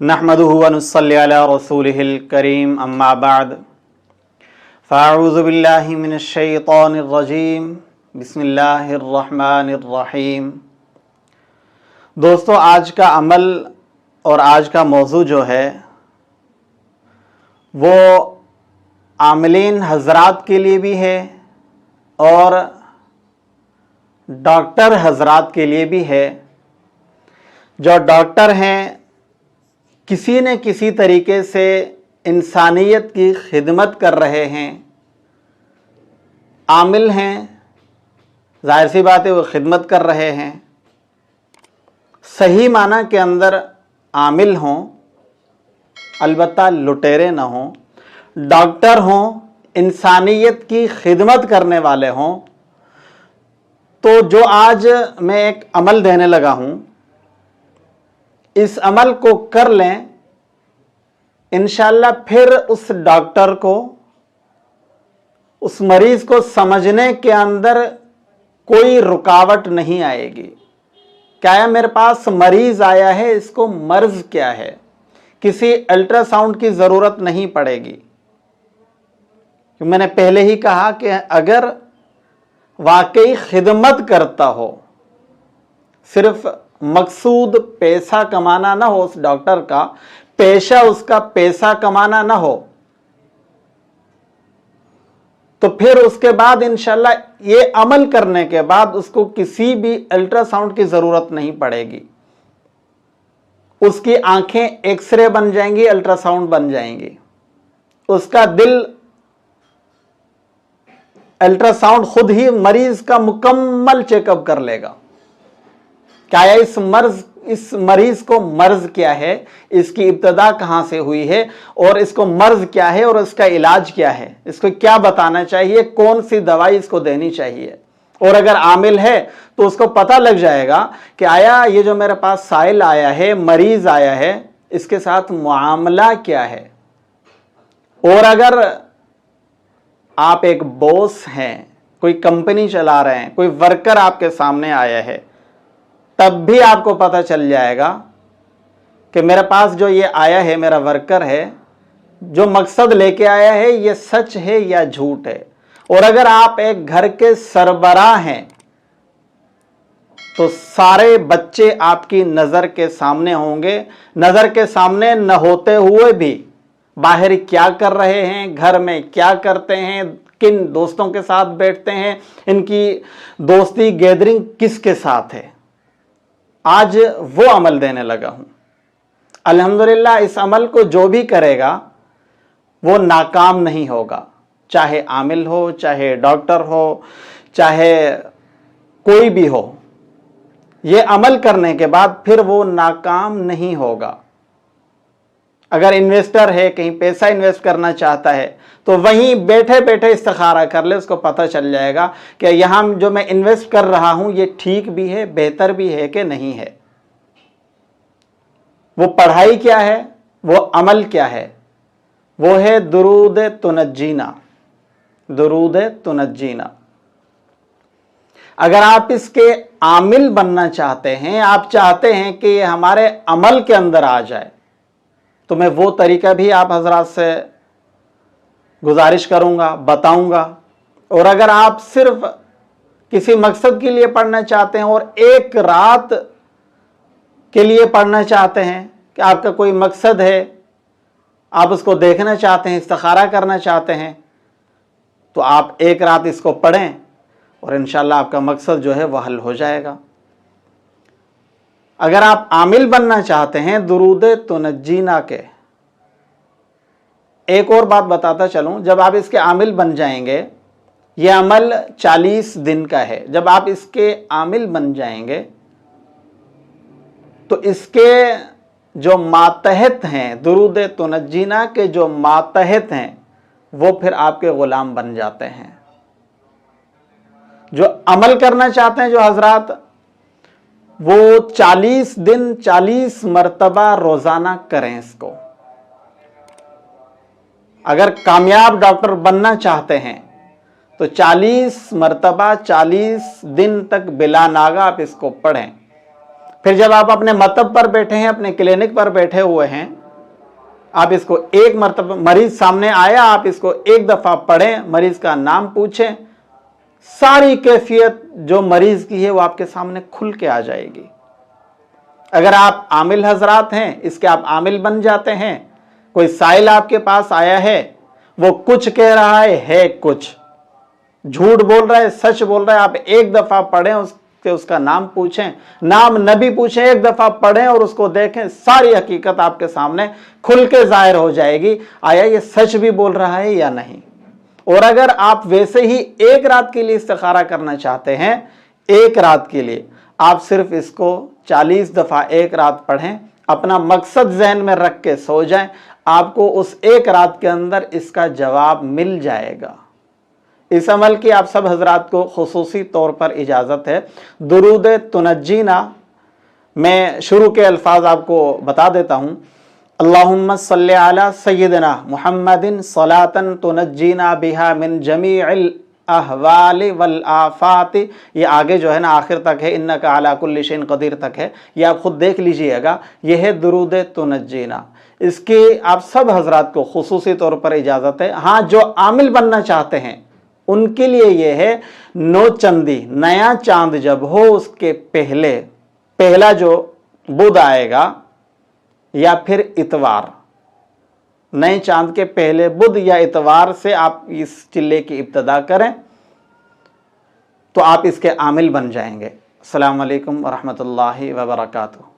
नहमदुहु व नुस्सल्ली अला रसूलिहिल करीम अम्मा बाद फ़अऊज़ु बिल्लाहि मिनश शैतानिर रजीम बिस्मिल्लाहिर रहमानिर रहीम। दोस्तों, आज का अमल और आज का मौजू जो है वो आमिलीन हज़रात के लिए भी है और डॉक्टर हज़रात के लिए भी है। जो डॉक्टर हैं, किसी न किसी तरीके से इंसानियत की खिदमत कर रहे हैं, आमिल हैं, जाहिर सी बात है वो खिदमत कर रहे हैं। सही माना के अंदर आमिल हों, अलबत्ता लुटेरे ना हों, डॉक्टर हों, इंसानियत की खिदमत करने वाले हों। तो जो आज मैं एक अमल देने लगा हूँ, इस अमल को कर लें, इंशाअल्लाह फिर उस डॉक्टर को, उस मरीज को समझने के अंदर कोई रुकावट नहीं आएगी। क्या है, मेरे पास मरीज आया है, इसको मर्ज क्या है, किसी अल्ट्रासाउंड की ज़रूरत नहीं पड़ेगी। मैंने पहले ही कहा कि अगर वाकई खिदमत करता हो, सिर्फ मकसूद पैसा कमाना ना हो, उस डॉक्टर का पेशा उसका पैसा कमाना ना हो, तो फिर उसके बाद इंशाल्लाह ये अमल करने के बाद उसको किसी भी अल्ट्रासाउंड की जरूरत नहीं पड़ेगी। उसकी आंखें एक्सरे बन जाएंगी, अल्ट्रासाउंड बन जाएंगी, उसका दिल अल्ट्रासाउंड खुद ही मरीज का मुकम्मल चेकअप कर लेगा। क्या है, इस मरीज को मर्ज क्या है, इसकी इब्तदा कहां से हुई है और इसको मर्ज क्या है और इसका इलाज क्या है, इसको क्या बताना चाहिए, कौन सी दवाई इसको देनी चाहिए। और अगर आमिल है तो उसको पता लग जाएगा कि आया ये जो मेरे पास साइल आया है, मरीज आया है, इसके साथ मुआमला क्या है। और अगर आप एक बॉस हैं, कोई कंपनी चला रहे हैं, कोई वर्कर आपके सामने आया है, तब भी आपको पता चल जाएगा कि मेरे पास जो ये आया है, मेरा वर्कर है, जो मकसद लेके आया है ये सच है या झूठ है। और अगर आप एक घर के सरबराह हैं तो सारे बच्चे आपकी नज़र के सामने होंगे। नज़र के सामने न होते हुए भी बाहर क्या कर रहे हैं, घर में क्या करते हैं, किन दोस्तों के साथ बैठते हैं, इनकी दोस्ती गैदरिंग किसके साथ है, आज वो अमल देने लगा हूं। अल्हम्दुलिल्लाह, इस अमल को जो भी करेगा वो नाकाम नहीं होगा, चाहे आमिल हो, चाहे डॉक्टर हो, चाहे कोई भी हो। ये अमल करने के बाद फिर वो नाकाम नहीं होगा। अगर इन्वेस्टर है, कहीं पैसा इन्वेस्ट करना चाहता है, तो वहीं बैठे बैठे इस्तिखारा कर ले, उसको पता चल जाएगा कि यहाँ जो मैं इन्वेस्ट कर रहा हूँ ये ठीक भी है, बेहतर भी है कि नहीं है। वो पढ़ाई क्या है, वो अमल क्या है, वो है दुरूद तुनज्जीना, दुरूद तुनज्जीना। अगर आप इसके आमिल बनना चाहते हैं, आप चाहते हैं कि ये हमारे अमल के अंदर आ जाए, तो मैं वो तरीका भी आप हजरात से गुजारिश करूंगा, बताऊंगा। और अगर आप सिर्फ किसी मकसद के लिए पढ़ना चाहते हैं और एक रात के लिए पढ़ना चाहते हैं, कि आपका कोई मकसद है, आप उसको देखना चाहते हैं, इस्तिखारा करना चाहते हैं, तो आप एक रात इसको पढ़ें और इंशाल्लाह आपका मकसद जो है वह हल हो जाएगा। अगर आप आमिल बनना चाहते हैं दुरूद तुनज्जीना के, एक और बात बताता चलूं, जब आप इसके आमिल बन जाएंगे, यह अमल 40 दिन का है। जब आप इसके आमिल बन जाएंगे तो इसके जो मातहत हैं, दुरूद तुनज्जीना के जो मातहत हैं, वो फिर आपके गुलाम बन जाते हैं। जो अमल करना चाहते हैं जो हजरात, वो 40 दिन 40 मरतबा रोजाना करें इसको। अगर कामयाब डॉक्टर बनना चाहते हैं तो 40 मरतबा 40 दिन तक बिला नागा आप इसको पढ़ें। फिर जब आप अपने मतब पर बैठे हैं, अपने क्लिनिक पर बैठे हुए हैं, आप इसको एक मरतबा, मरीज सामने आया, आप इसको एक दफा पढ़ें, मरीज का नाम पूछें, सारी कैफियत जो मरीज की है वो आपके सामने खुल के आ जाएगी। अगर आप आमिल हजरात हैं, इसके आप आमिल बन जाते हैं। कोई साइल आपके पास आया है, वो कुछ कह रहा है कुछ, झूठ बोल रहा है, सच बोल रहा है, आप एक दफा पढ़ें, उसका नाम पूछें, नाम नबी पूछें, एक दफा पढ़ें और उसको देखें, सारी हकीकत आपके सामने खुल के जाहिर हो जाएगी, आया ये सच भी बोल रहा है या नहीं। और अगर आप वैसे ही एक रात के लिए इस्तिखारा करना चाहते हैं, एक रात के लिए आप सिर्फ इसको 40 दफा एक रात पढ़ें, अपना मकसद जहन में रख के सो जाएं, आपको उस एक रात के अंदर इसका जवाब मिल जाएगा। इस अमल की आप सब हजरात को खुसूसी तौर पर इजाज़त है। दुरूद तुनज्जीना, मैं शुरू के अल्फाज आपको बता देता हूँ। अल्लाहुम्मा सल्ली अला सय्यिदना मुहम्मदिन सलातन तुनज्जीना बिहा मिन जमीइल अहवाल वल आफात। ये आगे जो है ना आखिर तक है, इन्नका अला कुल्ली शैइन कदीर तक है, ये आप खुद देख लीजिएगा। यह है दुरूद तुनज्जीना, इसकी आप सब हजरात को खुसूसी तौर पर इजाज़त है। हाँ, जो आमिल बनना चाहते हैं उनके लिए यह है, नौचंदी, नया चांद जब हो उसके पहले, पहला जो बुध आएगा या फिर इतवार, नए चांद के पहले बुध या इतवार से आप इस चिल्ले की इब्तिदा करें तो आप इसके आमिल बन जाएंगे। अस्सलामु अलैकुम व रहमतुल्लाहि व बरकातुहू।